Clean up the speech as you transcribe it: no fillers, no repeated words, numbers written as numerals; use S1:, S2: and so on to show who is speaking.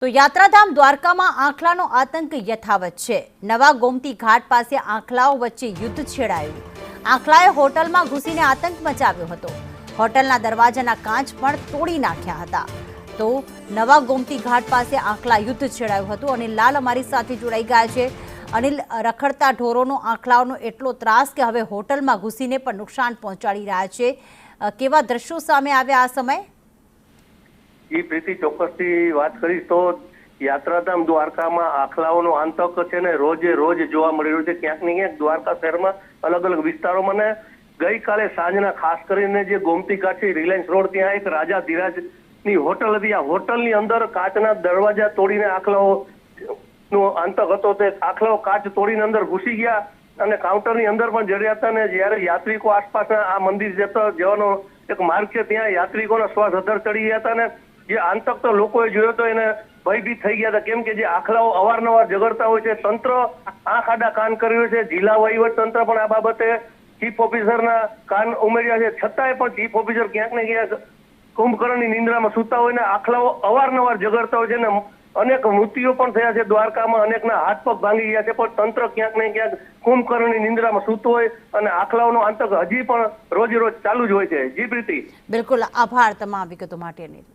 S1: તો યાત્રાધામ દ્વારકામાં આંખલાનો આતંક યથાવત છે। નવા ગોમતી ઘાટ પાસે આંખલાઓ વચ્ચે યુદ્ધ છેડાયું। આંખલાએ હોટલમાં ઘૂસીને આતંક મચાવ્યો હતો। હોટલના દરવાજાના કાચ પણ તોડી નાખ્યા હતા। તો નવા ગોમતી ઘાટ પાસે આંખલા યુદ્ધ છેડાયું હતું। અનિલ લાલ અમારી સાથે જોડાઈ ગયા છે। અનિલ, રખડતા ઢોરોનો આંખલાઓનો એટલો ત્રાસ કે હવે હોટલમાં ઘૂસીને પણ નુકસાન પહોંચાડી રહ્યા છે। કેવા દ્રશ્યો સામે આવ્યા આ સમયે?
S2: જી પ્રીતિ, ચોક્કસથી વાત કરીશ તો યાત્રાધામ દ્વારકામાં આંખલાઓનો આતંક છે ને રોજે રોજ જોવા મળી રહ્યું છે। ક્યાંક ને ક્યાંક દ્વારકા શહેરમાં અલગ અલગ વિસ્તારોમાં ને ગઈકાલે સાંજના ખાસ કરીને જે ગોમતી ઘાટ છે, રિલાયન્સ રોડ, ત્યાં એક રાજા ધીરાજની હોટલ હતી। આ હોટલની અંદર કાચના દરવાજા તોડીને આંખલાઓ નો આતંક હતો। તે આંખલાઓ કાચ તોડીને અંદર ઘૂસી ગયા અને કાઉન્ટરની અંદર પણ જડ્યા હતા। ને જ્યારે યાત્રિકો આસપાસના આ મંદિર જવાનો એક માર્ગ છે, ત્યાં યાત્રિકોના શ્વાસ અધર ચડી ગયા હતા। ને જે આતંક તો લોકોએ જોયો તો એને ભયભીત થઈ ગયા હતા, કેમ કે જે આંખલાઓ અવારનવાર ઝઘડતા હોય છે। તંત્ર આંખ આડા કાન કર્યું છે। જિલ્લા વહીવટ તંત્ર પણ આ બાબતે ચીફ ઓફિસરના કાન ઉમેર્યા છે, છતાંય પણ ચીફ ઓફિસર ક્યાંક ને ક્યાંક કુંભકર્ણની નિંદ્રામાં સૂતા હોય ને આંખલાઓ અવારનવાર ઝઘડતા હોય છે ને અનેક મૃત્યુઓ પણ થયા છે દ્વારકામાં, અનેકના હાથ પગ ભાંગી ગયા છે। પણ તંત્ર ક્યાંક ને ક્યાંક કુંભકર્ણની નિંદ્રામાં સૂતું હોય અને આંખલાઓનો આતંક હજી પણ રોજ રોજ ચાલુ જ હોય છે। જી પ્રીતિ,
S1: બિલકુલ, આભાર તમામ વિગતો માટે અનિલ।